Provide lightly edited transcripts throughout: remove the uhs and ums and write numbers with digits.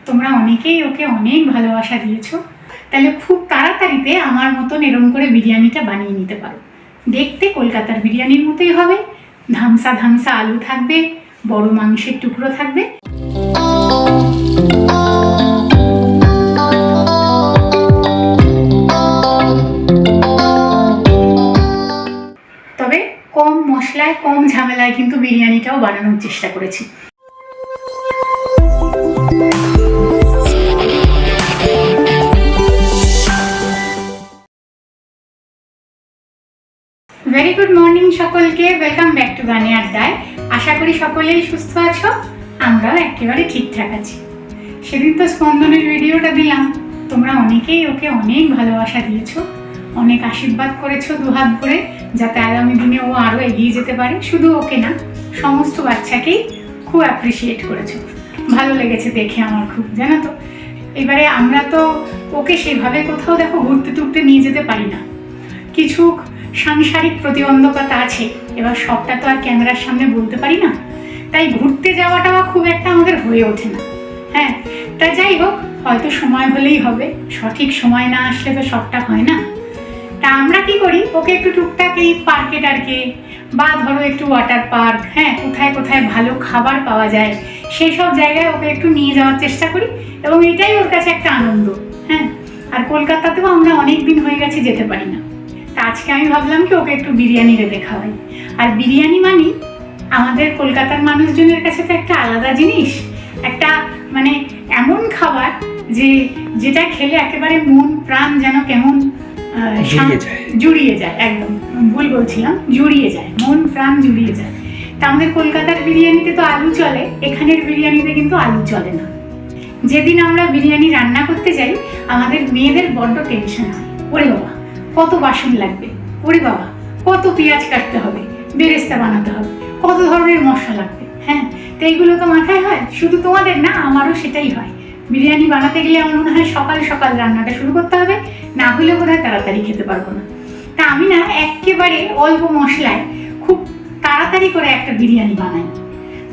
তোমরা অনেকেই ওকে অনেক ভালোবাসা দিয়েছো, তাহলে খুব তাড়াতাড়িতে আমার মতন এরম করে বিরিয়ানিটা বানিয়ে নিতে পারো। দেখতে কলকাতার বিরিয়ানির মতোই হবে, ধামসা ধামসা আলু থাকবে, বড় মাংসের টুকরো থাকবে। তবে কম মশলায় কম ঝামেলায় কিন্তু বিরিয়ানিটাও বানানোর চেষ্টা করেছি। ভেরি গুড মর্নিং সকলকে, ওয়েলকাম ব্যাক টু গানে আড্ডায়। আশা করি সকলেই সুস্থ আছো, আমরাও একেবারে ঠিকঠাক আছি। সেদিন তো স্পন্দনের ভিডিওটা দিলাম, তোমরা অনেকেই ওকে অনেক ভালোবাসা দিয়েছো, অনেক আশীর্বাদ করেছো দুহাত ভরে, যাতে আগামী দিনে ও আরও এগিয়ে যেতে পারে। শুধু ওকে না, সমস্ত বাচ্চাকেই খুব অ্যাপ্রিসিয়েট করেছো, ভালো লেগেছে দেখে আমার খুব, জানো তো। এবারে আমরা তো ওকে সেভাবে কোথাও দেখো ঘুরতে টুরতে নিয়ে যেতে পারি না, কিছু সাংসারিক প্রতিবন্ধকতা আছে, এবার সবটা তো আর ক্যামেরার সামনে বলতে পারি না, তাই ঘুরতে যাওয়াটাও খুব একটা আমাদের হয়ে ওঠে না। হ্যাঁ, তা যাই হোক, হয়তো সময় হলেই হবে, সঠিক সময় না আসলে তো সবটা হয় না। তা আমরা কি করি, ওকে একটু টুকটাক এই পার্কে টার্কে বা ধরো একটু ওয়াটার পার্ক, হ্যাঁ, কোথায় কোথায় ভালো খাবার পাওয়া যায় সেই সব জায়গায় ওকে একটু নিয়ে যাওয়ার চেষ্টা করি, এবং এটাই ওর কাছে একটা আনন্দ। হ্যাঁ, আর কলকাতাতেও আমরা অনেক দিন হয়ে গেছে যেতে পারি না, তা আজকে আমি ভাবলাম কি ওকে একটু বিরিয়ানি রেঁধে খাওয়াই। আর বিরিয়ানি মানে আমাদের কলকাতার মানুষজনের কাছে তো একটা আলাদা জিনিস, একটা মানে এমন খাবার যে যেটা খেলে একেবারে মন প্রাণ যেন কেমন জুড়িয়ে যায়। একদম ভুল বলছিলাম, জুড়িয়ে যায়, মন প্রাণ জুড়িয়ে যায়। তা আমাদের কলকাতার বিরিয়ানিতে তো আলু চলে, এখানের বিরিয়ানিতে কিন্তু আলু চলে না। যেদিন আমরা বিরিয়ানি রান্না করতে যাই, আমাদের মেয়েদের বড্ড টেনশন হয়, ওরে বাবা কত বাসন লাগবে, ওরে বাবা কত পেঁয়াজ কাটতে হবে, বেরেস্তা বানাতে হবে, কত ধরনের মশলা লাগবে। হ্যাঁ, তো এইগুলো তো মাথায় হয়, শুধু তোমাদের না, আমারও সেটাই হয়। বিরিয়ানি বানাতে গেলে আমার মনে হয় সকাল সকাল রান্নাটা শুরু করতে হবে, না হলে বোধহয় তাড়াতাড়ি খেতে পারবো না। তা আমি না একেবারে অল্প মশলায় খুব তাড়াতাড়ি করে একটা বিরিয়ানি বানাই,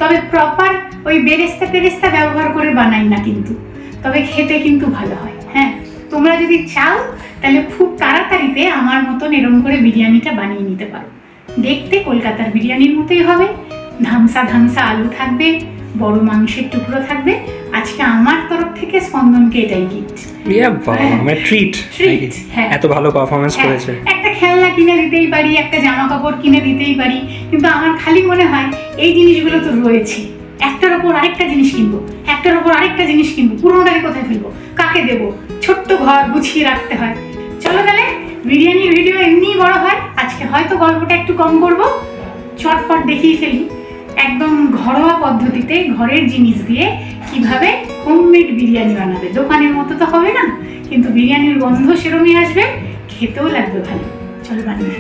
তবে প্রপার ওই বেরেস্তা টেরেস্তা ব্যবহার করে বানাই না কিন্তু, তবে খেতে কিন্তু ভালো হয়। হ্যাঁ, তোমরা যদি চাও তাহলে খুব তাড়াতাড়িতে আমার মতন এরম করে বিরিয়ানিটা বানিয়ে নিতে পারো। দেখতে কলকাতার বিরিয়ানির মতোই হবে, ধামসা ধামসা আলু থাকবে, বড় মাংসের টুকরো থাকবে। আজকে আমার তরফ থেকে স্পন্দনকে এটাই গিফট। হ্যাঁ, এত ভালো পারফরমেন্স করেছে, একটা খেলনা কিনে দিতেই পারি, একটা জামা কাপড় কিনে দিতেই পারি, কিন্তু আমার খালি মনে হয় এই জিনিসগুলো তো রয়েছে, একটার ওপর আরেকটা জিনিস কিনবো, একটার ওপর আরেকটা জিনিস কিনবো, পুরোনোটাকে কোথায় ফেলবো, কাকে দেবো, ছোট্ট ঘর গুছিয়ে রাখতে হয়। চলো তাহলে, বিরিয়ানির ভিডিও এমনিই বড় হয়, আজকে হয়তো গল্পটা একটু কম করবো, চটপট দেখিয়ে ফেলি একদম ঘরোয়া পদ্ধতিতে ঘরের জিনিস দিয়ে কিভাবে হোমমেড বিরিয়ানি বানাবে। দোকানের মতো তো হবে না, কিন্তু বিরিয়ানির গন্ধ সেরমই আসবে, খেতেও লাগবে ভালো। চলো বানিয়ে।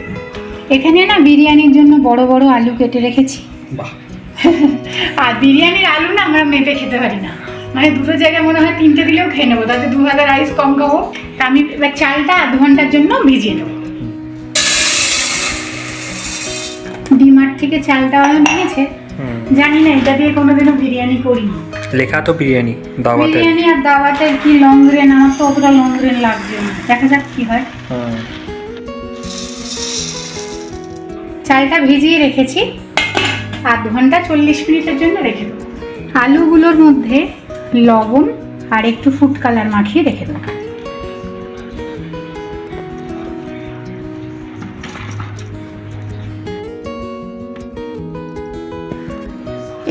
এখানে না বিরিয়ানির জন্য বড় বড় আলু কেটে রেখেছি। আর বিরিয়ানির আলু না আমরা মেপে খেতে পারি না, মানে দুটো জায়গায় মনে হয় তিনটে দিলেও খেয়ে নেবো, তাতে 2 হাজার রাইস কম খাবো। তা আমি এবার চালটা আধ ঘন্টার জন্য ভিজিয়ে নেবো। ডিমার্ট থেকে চালটা নিয়েছে, জানি না এটা দিয়ে কোনোদিনও বিরিয়ানি করিনি। লেখা তো বিরিয়ানি আর দাওয়াতের কি লং গ্রেন, আমার তো অতটা লং গ্রেন লাগবে না, দেখা যাক কি হয়। চালটা ভিজিয়ে রেখেছি, আধ ঘন্টা 40 মিনিটের জন্য রেখে দেবো। আলুগুলোর মধ্যে লবণ আর একটু ফুড কালার মাখিয়ে রেখে দেবো।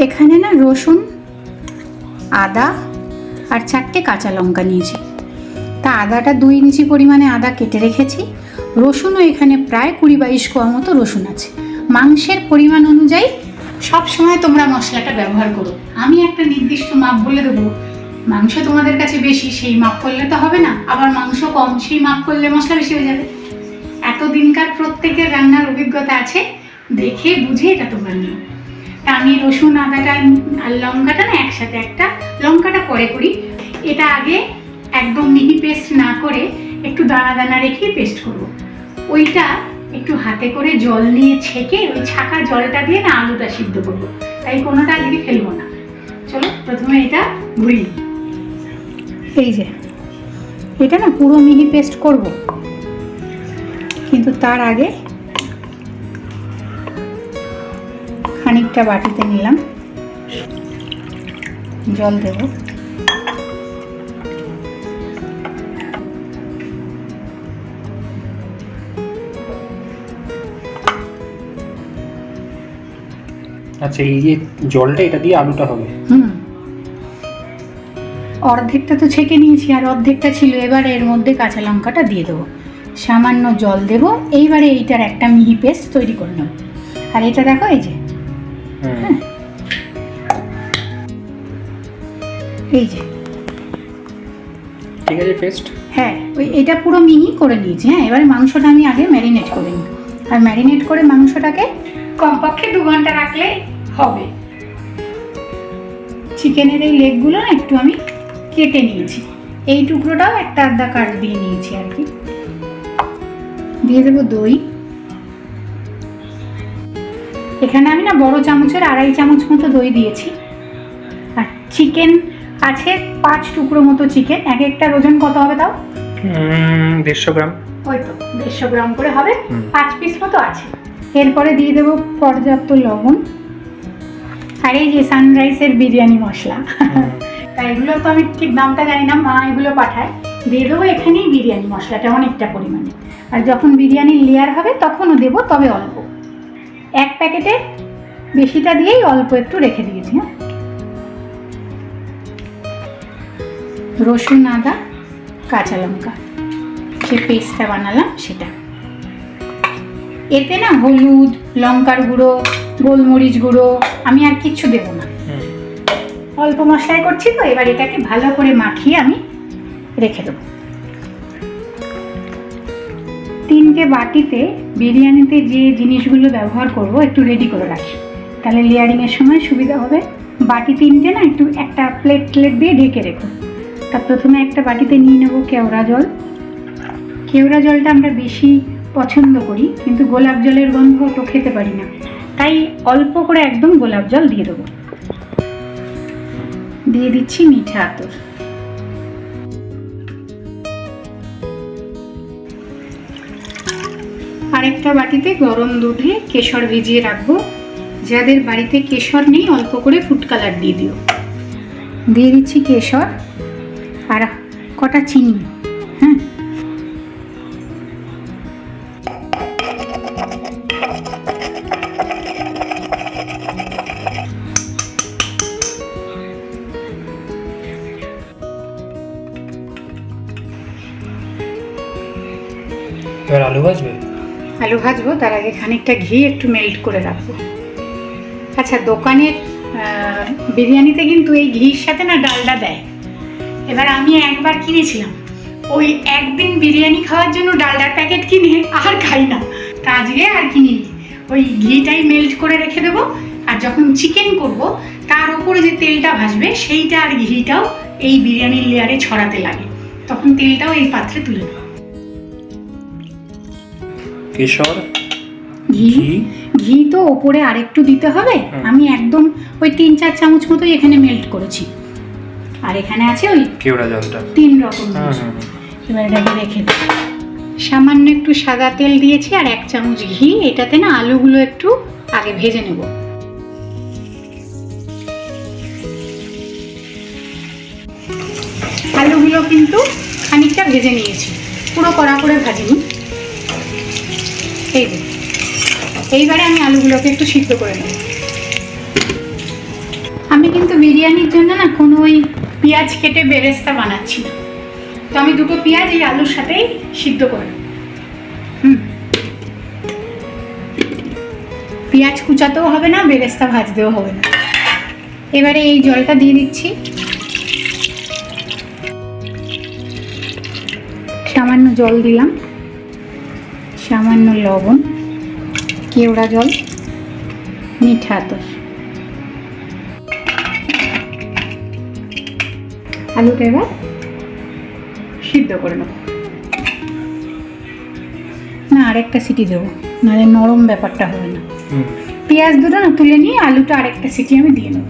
এখানে না রসুন, আদা আর 4টে কাঁচা লঙ্কা নিয়েছি। তা আদাটা 2 ইঞ্চি পরিমাণে আদা কেটে রেখেছি। রসুনও এখানে প্রায় 20-22 কোয়া মতো রসুন আছে। মাংসের পরিমাণ অনুযায়ী সব সময় তোমরা মশলাটা ব্যবহার করো, আমি একটা নির্দিষ্ট মাপ বলে দেবো। মাংস তোমাদের কাছে বেশি, সেই মাপ করলে তো হবে না, আবার মাংস কম, সেই মাপ করলে মশলা বেশি হয়ে যাবে। এতদিনকার প্রত্যেকের রান্নার অভিজ্ঞতা আছে, দেখে বুঝে এটা তোমরা নিও। তা আমি রসুন আদাটা আর লঙ্কাটা না একসাথে, একটা লঙ্কাটা পরে করি, এটা আগে একদম মিহি পেস্ট না করে একটু দানা দানা রেখে পেস্ট করব। ওইটা একটু হাতে করে জল নিয়ে ছেঁকে ওই ছাকা জলটা দিয়ে না আলুটা সিদ্ধ করবো, তাই কোনোটা আজকে ফেলবো না। চলো প্রথমে এটা ঘুরিয়ে নিই। এই যে এটা না পুরো মিহি পেস্ট করব, কিন্তু তার আগে খানিকটা বাটিতে নিলাম, জল দেব। আচ্ছা, এই যে জলটা এটা দিয়ে আলুটা হবে। অর্ধেকটা তো ছেঁকে নিয়েছি আর অর্ধেকটা ছিল, এবারে এর মধ্যে কাঁচা লঙ্কাটা দিয়ে দেবো, সামান্য জল দেব। এইবারে এইটার একটা মিহি পেস্ট তৈরি করে নেব। আর এটা দেখো এই যে, হ্যাঁ এই যে, ঠিক আছে পেস্ট। হ্যাঁ ওই এটা পুরো মিহি করে নিয়েছি। হ্যাঁ, এবারে মাংসটা আমি আগে ম্যারিনেট করে নিই, আর ম্যারিনেট করে মাংসটাকে কমপক্ষে 2 ঘন্টা রাখলে হবে। চিকেনের এই লেগগুলো না একটু আমি কেটে নিয়েছি, এই টুকরোটাও একটা আধা কাট দিয়ে নিয়েছি আর কি। দিয়ে দেবো দই। এখানে আমি না বড় চামচের 2.5 চামচ মতো দই দিয়েছি। আর চিকেন আছে 5 টুকরো মতো চিকেন, এক একটার ওজন কত হবে তাও? 150 গ্রাম। ওই তো 150 গ্রাম করে হবে, 5 পিস মতো আছে। এরপরে দিয়ে দেবো পর্যাপ্ত লবণ, আর এই যে সানরাইজের বিরিয়ানি মশলা। তাই এগুলো তো আমি ঠিক দামটা জানি না, মা এগুলো পাঠায়। দিয়ে দেবো এখানেই বিরিয়ানি মশলাটা অনেকটা পরিমাণে, আর যখন বিরিয়ানির লেয়ার হবে তখনও দেবো, তবে অল্প। 1 প্যাকেটে বেশিটা দিয়েই অল্প একটু রেখে দিয়েছি। হ্যাঁ, রসুন, আদা, কাঁচা লঙ্কা, যে পেস্টটা বানালাম সেটা। এতে না হলুদ, লঙ্কার গুঁড়ো, গোলমরিচ গুঁড়ো আমি আর কিচ্ছু দেবো না, অল্প মশলাই করছি তো। এবার এটাকে ভালো করে মাখিয়ে আমি রেখে দেবো। 3টে বাটিতে বিরিয়ানিতে যে জিনিসগুলো ব্যবহার করব একটু রেডি করে রাখি, তাহলে লেয়ারিংয়ের সময় সুবিধা হবে। বাটি 3টে না একটু একটা প্লেট দিয়ে ঢেকে রেখো। তা প্রথমে একটা বাটিতে নিয়ে নেবো কেওড়া জল। কেওড়া জলটা আমরা বেশি পছন্দ করি, কিন্তু গোলাপ জলের গন্ধ তো খেতে পারি না, তাই অল্প করে একদম গোলাপ জল দিয়ে দেবো। দিয়ে দিচ্ছি মিঠা আতর। আরেকটা বাটিতে গরম দুধে কেশর ভিজিয়ে রাখবো। যাদের বাড়িতে কেশর নেই অল্প করে ফুড কালার দিয়ে দিও। দিয়ে দিচ্ছি কেশর আর কটা চিনি। হ্যাঁ, এবার আলু ভাজবে। আলু ভাজবো, তার আগে খানিকটা ঘি একটু মেল্ট করে রাখবো। আচ্ছা, দোকানের বিরিয়ানিতে কিন্তু এই ঘির সাথে না ডালডা দেয়। এবার আমি একবার কিনেছিলাম, ওই একদিন বিরিয়ানি খাওয়ার জন্য ডালডার প্যাকেট কিনে আর খাই না। তা আজকে আর কিনিনি, ওই ঘিটাই মেল্ট করে রেখে দেবো। আর যখন চিকেন করব তার উপরে যে তেলটা ভাসবে সেইটা আর ঘিটাও এই বিরিয়ানির লেয়ারে ছড়াতে লাগে, তখন তেলটাও এই পাত্রে তুলে দেবো। কেশর, ঘি তো ওপরে আরেকটু দিতে হবে। আমি একদম ওই 3-4 চামচ মতোই এখানে মেল্ট করেছি। আর এখানে আছে ওই কেওড়া জলটা, 3 রকম। এবার এটাকে রেখে দিই। সামান্য একটু সাদা তেল দিয়েছি আর 1 চামচ ঘি। এটাতে না আলুগুলো একটু আগে ভেজে নেব। আলুগুলো কিন্তু খানিকটা ভেজে নিয়েছি, পুরো কড়া করে ভাজিনি। এই যে, এইবারে আমি আলুগুলোকে একটু সিদ্ধ করে নেব। আমি কিন্তু বিরিয়ানির জন্য না কোনো ওই পেঁয়াজ কেটে বেরেস্তা বানাচ্ছি না, তো আমি 2টো পেঁয়াজ এই আলুর সাথেই সিদ্ধ করে নেব। পেঁয়াজ কুচাতেও হবে না, বেরেস্তা ভাজতেও হবে না। এবারে এই জলটা দিয়ে দিচ্ছি, সামান্য জল দিলাম, সামান্য লবণ, কেওড়া জল, মিঠা আতর। আলুটা এবার সিদ্ধ করে নেব। না, আরেকটা সিটি দেবো, নাহলে নরম ব্যাপারটা হবে না। পেঁয়াজ দুটো না তুলে নিয়ে আলুটা আরেকটা সিটি আমি দিয়ে নেব।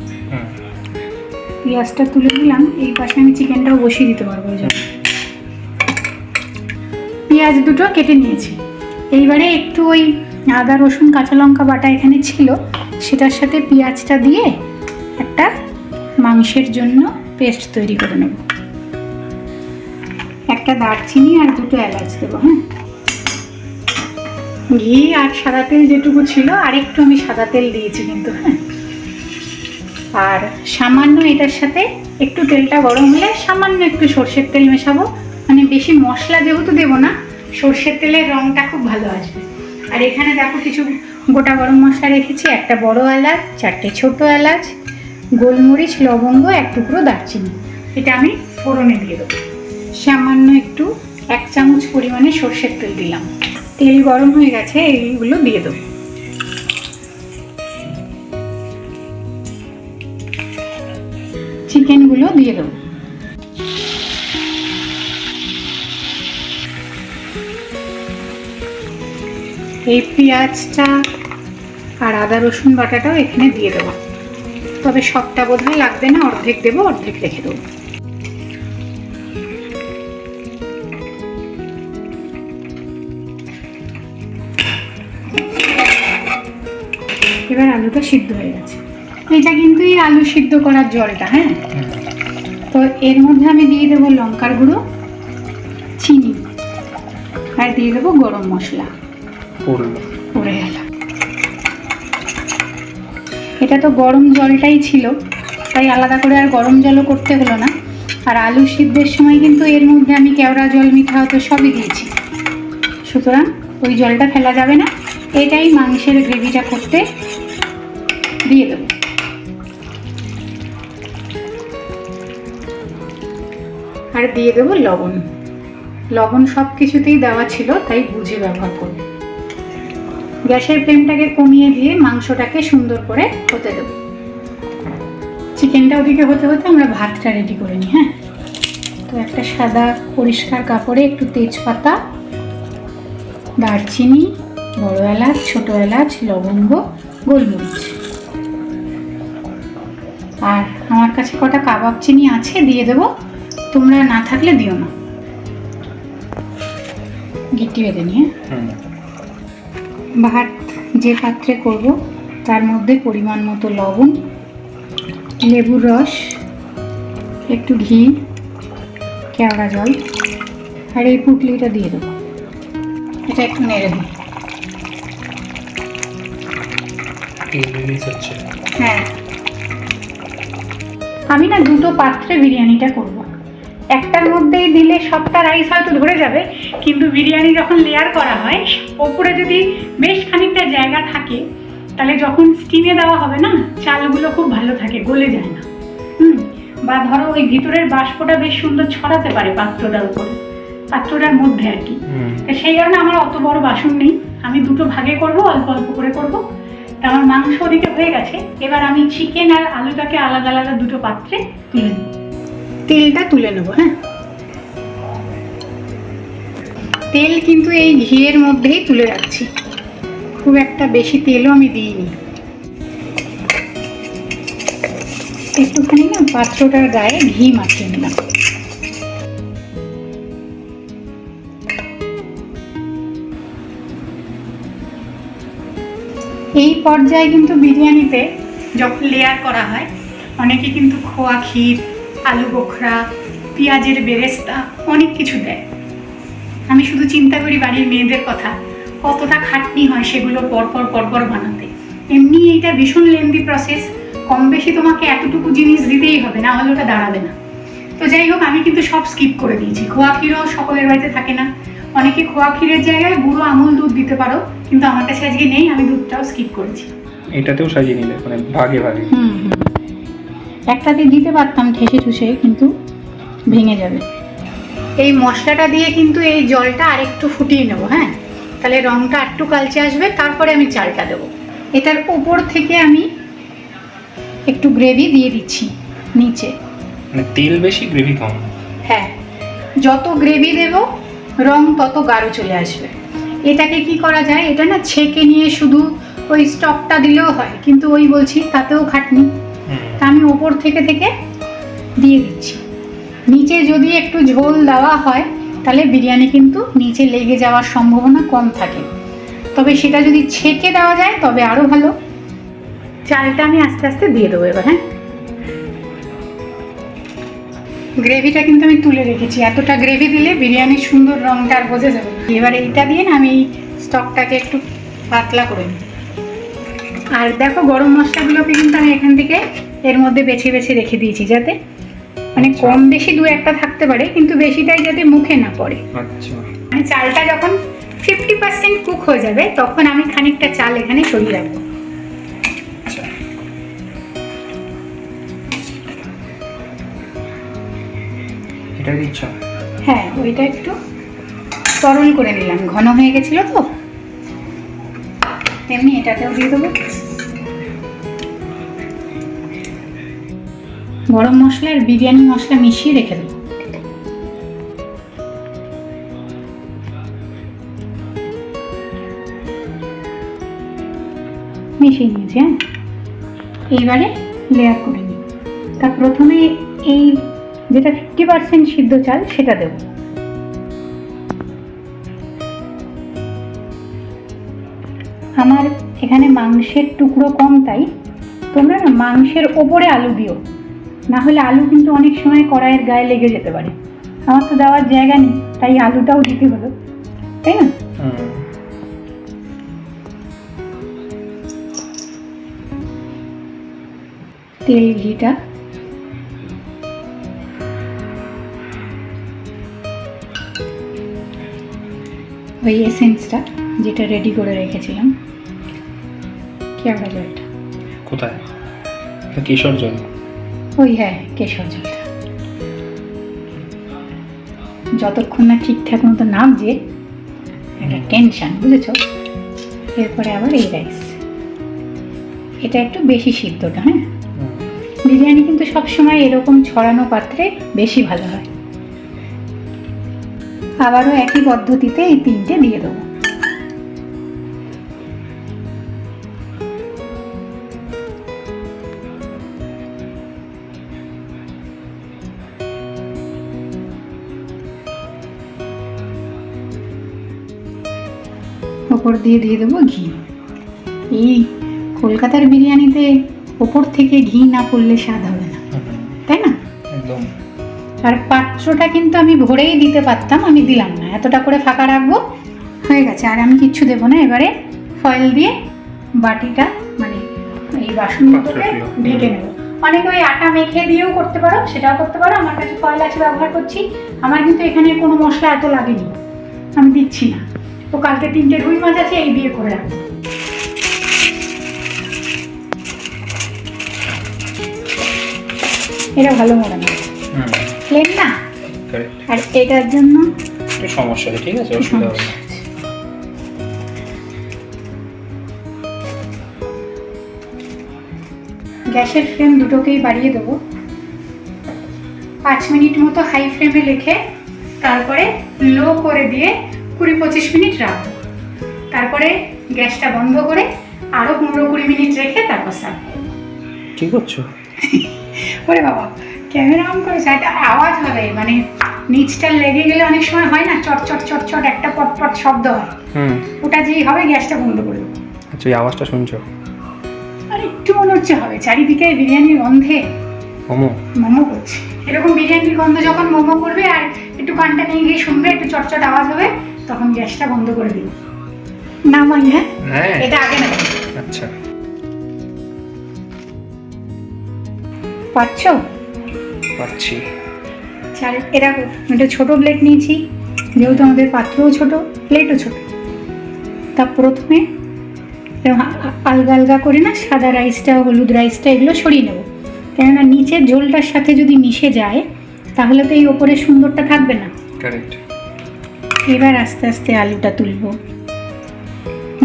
পেঁয়াজটা তুলে দিলাম, এই পাশে আমি চিকেনটাও বসিয়ে দিতে পারবো। ওই জন্য পেঁয়াজ দুটো কেটে নিয়েছি। এইবারে একটু ওই আদা রসুন কাঁচা লঙ্কা বাটা এখানে ছিল, সেটার সাথে পেঁয়াজটা দিয়ে একটা মাংসের জন্য পেস্ট তৈরি করে নেব। একটা দারচিনি আর দুটো এলাচ দেবো। হ্যাঁ, ঘি আর সাদা তেল যেটুকু ছিল, আর একটু আমি সাদা তেল দিয়েছি কিন্তু। হ্যাঁ, আর সামান্য এটার সাথে একটু তেলটা গরম হলে সামান্য একটু সর্ষের তেল মেশাবো। মানে বেশি মশলা যেহেতু দেবো না, সর্ষের তেলের রঙটা খুব ভালো আসবে। আর এখানে দেখো কিছু গোটা গরম মশলা রেখেছি, একটা বড় এলাচ, 4টে ছোট এলাচ, গোলমরিচ, লবঙ্গ, এক টুকরো দারচিনি। এটা আমি ফোড়নে দিয়ে দেবো। সামান্য একটু 1 চামচ পরিমাণে সর্ষের তেল দিলাম। তেল গরম হয়ে গেছে, এইগুলো দিয়ে দেবো। চিকেনগুলো দিয়ে দেবো। এই পেঁয়াজটা আর আদা রসুন বাটাটাও এখানে দিয়ে দেবো, তবে সবটা বোধহয় লাগবে না, অর্ধেক দেবো, অর্ধেক রেখে দেবো। এবার আলুটা সিদ্ধ হয়ে গেছে। এটা কিন্তু এই আলু সিদ্ধ করার জলটা। হ্যাঁ, তো এর মধ্যে আমি দিয়ে দেবো লঙ্কার গুঁড়ো, চিনি, আর দিয়ে দেবো গরম মশলা। পড়ে গেল। এটা তো গরম জলটাই ছিল, তাই আলাদা করে আর গরম জলও করতে হলো না। আর আলু সিদ্ধের সময় কিন্তু এর মধ্যে আমি কেওড়া জল, মিঠা হতো সবই দিয়েছি, সুতরাং ওই জলটা ফেলা যাবে না। এটাই মাংসের গ্রেভিটা করতে দিয়ে দেবো। আর দিয়ে দেবো লবণ। লবণ সব কিছুতেই দেওয়া ছিল, তাই বুঝে ব্যবহার করব। গ্যাসের ফ্লেমটাকে কমিয়ে দিয়ে মাংসটাকে সুন্দর করে হতে দেব। চিকেনটা ওদিকে হতে হতে আমরা ভাতটা রেডি করে নিই। হ্যাঁ, তো একটা সাদা পরিষ্কার কাপড়ে একটু তেজপাতা, দারচিনি, বড় এলাচ, ছোট এলাচ, লবঙ্গ, গোলমরিচ, আর আমার কাছে কটা কাবাব চিনি আছে, দিয়ে দেবো। তোমরা না থাকলে দিও না। গিট্টি বেঁধে নিয়ে ভাত যে পাত্রে করব তার মধ্যে পরিমাণ মতো লবণ, লেবুর রস, একটু ঘি, কেওড়া জল, আর এই পুটলিটা দিয়ে দেবো। এটা একটু নেড়ে দিই। হ্যাঁ, আমি না দুটো পাত্রে বিরিয়ানিটা করব। একটার মধ্যেই দিলে সবটা রাইস হয়তো ধরে যাবে, কিন্তু বিরিয়ানি যখন লেয়ার করা হয়, ওপরে যদি বেশ খানিকটা জায়গা থাকে, তাহলে যখন স্টিমে দেওয়া হবে না, চালগুলো খুব ভালো থাকে, গলে যায় না। বা ধরো ওই ভিতরের বাষ্পটা বেশ সুন্দর ছড়াতে পারে পাত্রটার উপরে, পাত্রটার মধ্যে আর কি। সেই কারণে আমার অত বড় বাসন নেই, আমি দুটো ভাগে করব, অল্প অল্প করে করব। তা আমার মাংস ওদিকে হয়ে গেছে। এবার আমি চিকেন আর আলুটাকে আলাদা আলাদা দুটো পাত্রে তুলে নেব। তেলটা তুলে নেব। হ্যাঁ, তেল কিন্তু এই ঘিয়ের মধ্যেই তুলে রাখছি, খুব একটা বেশি তেলও আমি দিইনি। একটুখানি না পাত্রটার গায়ে ঘি মাখিয়ে নিলাম। এই পর্যায়ে কিন্তু বিরিয়ানিতে যখন লেয়ার করা হয়, অনেকে কিন্তু খোয়া ক্ষীর, আলু বোখরা, পেঁয়াজের বেরেস্তা, অনেক কিছু দেয়। আমি শুধু চিন্তা করি বাড়ির মেয়েদের কথা, কতটা খাটনি হয় সেগুলো পরপর বানাতে। এমনি এইটা ভীষণ লেন্দি প্রসেস, কম বেশি তোমাকে এতটুকু জিনিস দিতেই হবে, না হলে ওটা দাঁড়াবে না। তো যাই হোক, আমি কিন্তু সব স্কিপ করে দিয়েছি। খোয়া ক্ষীরও সকলের বাড়িতে থাকে না, অনেকে খোয়া ক্ষীরের জায়গায় গুঁড়ো আমুল দুধ দিতে পারো, কিন্তু আমার কাছে আজকে নেই, আমি দুধটাও স্কিপ করেছি। এটাতেও সাজিয়ে নিলে, মানে ভাগে ভাগে। একটাতে দিতে পারতাম ঠেসে ঠুসে, কিন্তু ভেঙে যাবে। এই মশলাটা দিয়ে কিন্তু এই জলটা আরেকটু ফুটিয়ে নেবো। হ্যাঁ, তাহলে রঙটা একটু কালচে আসবে, তারপরে আমি চালটা দেবো। এটার উপর থেকে আমি একটু গ্রেভি দিয়ে দিচ্ছি নিচে। মানে তেল বেশি, গ্রেভি কম। হ্যাঁ, যত গ্রেভি দেবো রং তত গাঢ় চলে আসবে। এটাকে কি করা যায়, এটা না ছেঁকে নিয়ে শুধু ওই স্টকটা দিলেও হয়, কিন্তু ওই বলছি তাতেও খাটনি। তা আমি ওপর থেকে দিয়ে দিচ্ছি। নিচে যদি একটু ঝোল দেওয়া হয় তাহলে বিরিয়ানি কিন্তু নিচে লেগে যাওয়ার সম্ভাবনা কম থাকে, তবে সেটা যদি ছেঁকে দেওয়া যায় তবে আরও ভালো। চালটা আমি আস্তে আস্তে দিয়ে দেবো এবার। হ্যাঁ, গ্রেভিটা কিন্তু আমি তুলে রেখেছি, এতটা গ্রেভি দিলে বিরিয়ানির সুন্দর রঙটা আর বোঝা যাবে। এবার এইটা দিয়ে না আমি এই স্টকটাকে একটু পাতলা করে নিই। আর দেখো গরম মশলাগুলোকে কিন্তু আমি এখান থেকে এর মধ্যে বেছে বেছে রেখে দিয়েছি, যাতে মানে কম বেশি দু একটা থাকতে পারে, কিন্তু বেশিটাই যাতে মুখে না পড়ে। আচ্ছা, মানে চালটা যখন 50% কুক হয়ে যাবে তখন আমি খানিকটা চাল এখানে সরিয়ে রাখবো। এটা দিচ্ছ? হ্যাঁ, ওইটা একটু তরল করে নিলাম, ঘন হয়ে গেছিল তো। তেমনি এটাতেও দিয়ে দেবো গরম মশলা আর বিরিয়ানি মশলা মিশিয়ে রেখে দেবো। মিশিয়ে নিয়েছি। হ্যাঁ, এইবারে লেয়ার করে নিই। তা প্রথমে এই যেটা 50% সিদ্ধ চাল সেটা দেব। আমার এখানে মাংসের টুকরো কম, তাই তোমরা না মাংসের ওপরে আলু দিও, না হলে আলু কিন্তু অনেক সময় কড়াইয়ের গায়ে লেগে যেতে পারে। আমার তো দেওয়ার জায়গা নেই, তাই আলুটাও দিতে হলো, তাই না? তেল ঘিটা ওই এসেন্সটা যেটা রেডি করে রেখেছিলাম। কেওড়া জলটা কোথায়? কেশর জল? ওই হ্যাঁ, কেশর জলটা। যতক্ষণ না ঠিকঠাক মতো নামছে একটা টেনশন, বুঝেছ? এরপরে আবার এই রাইস, এটা একটু বেশি সিদ্ধটা। হ্যাঁ, বিরিয়ানি কিন্তু সবসময় এরকম ছড়ানো পাত্রে বেশি ভালো হয়। আবারও একই পদ্ধতিতে এই তিনটে দিয়ে দেবো। ওপর দিয়ে দেবো ঘি। এই কলকাতার বিরিয়ানিতে ওপর থেকে ঘি না পড়লে স্বাদ হবে না, তাই না? একদম। আর পাত্রটা কিন্তু আমি ভরেই দিতে পারতাম, আমি দিলাম না, এতটা করে ফাঁকা রাখবো। হয়ে গেছে, আর আমি কিচ্ছু দেবো না। এবারে ফয়েল দিয়ে বাটিটা মানে এই বাসনগুলোকে ঢেকে নেবো। অনেকে ওই আটা মেখে দিয়েও করতে পারো, সেটাও করতে পারো। আমার কাছে ফয়েল আছে, ব্যবহার করছি। আমার কিন্তু এখানে কোনো মশলা এত লাগেনি, আমি দিচ্ছি না। তো কালকে 3টে রুই মাছ আছে, এই দিয়ে করে রাখবো। এটা ভালো মনে হয়, প্লেন না? আর এটার জন্য সমস্যা নেই, ঠিক আছে, অসুবিধা হবে না। গ্যাসের ফ্লেম দুটোকেই বাড়িয়ে দেবো। 5 মিনিট মতো হাই ফ্লেমে রেখে তারপরে লো করে দিয়ে 20-25 মিনিট রাখবো। তারপরে গ্যাসটা বন্ধ করে আরও 15-20 মিনিট রেখে তারপর সার্ভ করবো। কি করছো? ওরে বাবা, ক্যামেরা অন করেছে, একটা আওয়াজ হবে, মানে নিচটা লেগে গেলে অনেক সময় হয় না, চট চট চট চট একটা পটপট শব্দ হয়। ওটা যেই হবে গ্যাসটা বন্ধ করে দেবো। আচ্ছা, এই আওয়াজটা শুনছো? আর একটু মনে হচ্ছে হবে, চারিদিকে বিরিয়ানির গন্ধে মোমো মোমো করছে। এরকম বিরিয়ানির গন্ধ যখন মোমো করবে আর একটু কানটা নিয়ে গিয়ে শুনবে, একটু চটচট আওয়াজ হবে, তখন গ্যাসটা বন্ধ করে দিই। নামাই। হ্যাঁ, এটা আগে না। আচ্ছা, পাচ্ছ? পাচ্ছি। চাল এরকম একটা ছোট প্লেট নিয়েছি, যেহেতু আমাদের পাত্রও ছোট, প্লেটও ছোট। তা প্রথমে আলগা আলগা করে না সাদা রাইসটা, হলুদ রাইসটা এগুলো সরিয়ে নেব, কেননা নিচের ঝোলটার সাথে যদি মিশে যায় তাহলে তো এই ওপরে সুন্দরটা থাকবে না। কারেক্ট। এবার আস্তে আস্তে আলুটা তুলবো,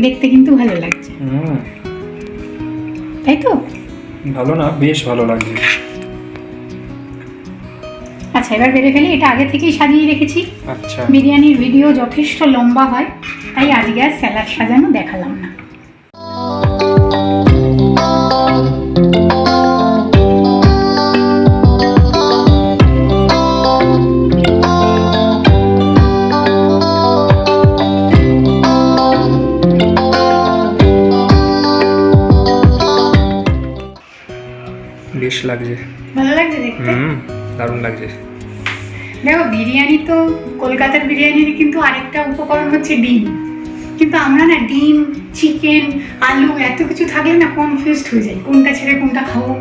দেখতে কিন্তু ভালো লাগছে, তাই তো? ভালো না, বেশ ভালো লাগছে। আচ্ছা, এবার বেড়ে ফেলি। এটা আগে থেকেই সাজিয়ে রেখেছি। আচ্ছা, বিরিয়ানির ভিডিও যথেষ্ট লম্বা হয়, তাই আজকে আর স্যালাড সাজানো দেখালাম না। লাগছে। ভালো লাগছে দেখতে। দারুণ লাগছে। দেখো বিরিয়ানি তো কলকাতার বিরিয়ানির কিন্তু আরেকটা উপকরণ হচ্ছে ডিম, কিন্তু আমরা না ডিম, চিকেন, আলু এত কিছু থাকলে না কনফিউজড হয়ে যাই কোনটা ছেড়ে কোনটা খাবো।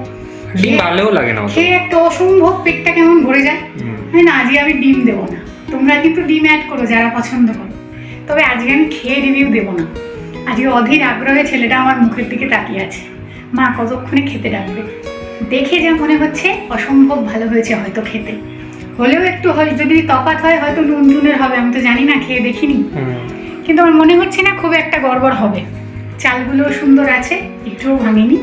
ডিম ভালোও লাগে না, খেয়ে একটা অসম্ভব পেটটা কেমন ভরে যায়। না আজকে আমি ডিম দেবো না, তোমরা কিন্তু ডিম অ্যাড করো যারা পছন্দ করো, তবে আজকে আমি খেয়ে রিভিউ দেবো না। আজকে অধীর আগ্রহে ছেলেটা আমার মুখের দিকে তাকিয়ে আছে, মা কতক্ষণে খেতে ডাকবে। দেখে যা মনে হচ্ছে অসম্ভব ভালো হয়েছে হয়তো খেতে, হলেও একটু হয় যদি তফাৎ হয় হয়তো নুন টুনের হবে, আমি তো জানি না, খেয়ে দেখিনি, কিন্তু আমার মনে হচ্ছে না খুব একটা গড়বড় হবে। চালগুলো সুন্দর আছে, একটুও ভাঙেনি।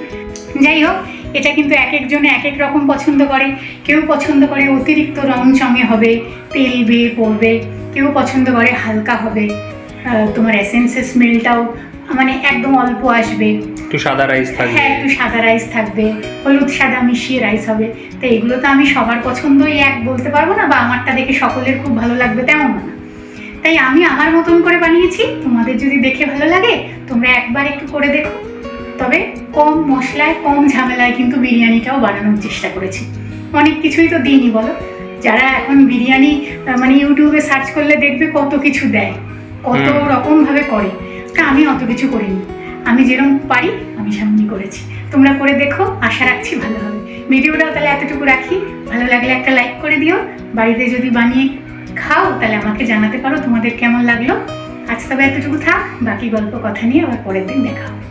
যাই হোক, এটা কিন্তু এক একজনে এক এক রকম পছন্দ করে। কেউ পছন্দ করে অতিরিক্ত রং চঙে হবে, তেল বেয়ে পড়বে, কেউ পছন্দ করে হালকা হবে, তোমার এসেন্সের স্মেলটাও মানে একদম অল্প আসবে, একটু সাদা রাইস থাকবে। হ্যাঁ একটু সাদা রাইস থাকবে, হলুদ সাদা মিশিয়ে রাইস হবে। তো এগুলো তো আমি সবার পছন্দই এক বলতে পারবো না, বা আমারটা দেখে সকলের খুব ভালো লাগবে তেমন না। তাই আমি আমার মতন করে বানিয়েছি, তোমাদের যদি দেখে ভালো লাগে তোমরা একবার একটু করে দেখো। তবে কম মশলায় কম ঝামেলায় কিন্তু বিরিয়ানিটাও বানানোর চেষ্টা করেছি। অনেক কিছুই তো দিইনি বলো, যারা এখন বিরিয়ানি মানে ইউটিউবে সার্চ করলে দেখবে কত কিছু দেয়, কত রকমভাবে করে, তা আমি অত কিছু করিনি। আমি যেরকম পারি আমি সামনে করেছি, তোমরা করে দেখো, আশা রাখছি ভালো হবে। ভিডিওটাও তাহলে এতটুকু রাখি, ভালো লাগলে একটা লাইক করে দিও। বাড়িতে যদি বানিয়ে খাও তাহলে আমাকে জানাতে পারো তোমাদের কেমন লাগলো। আজ তবে এতটুকু থাক, বাকি গল্প কথা নিয়ে আবার পরের দিন দেখা হবে।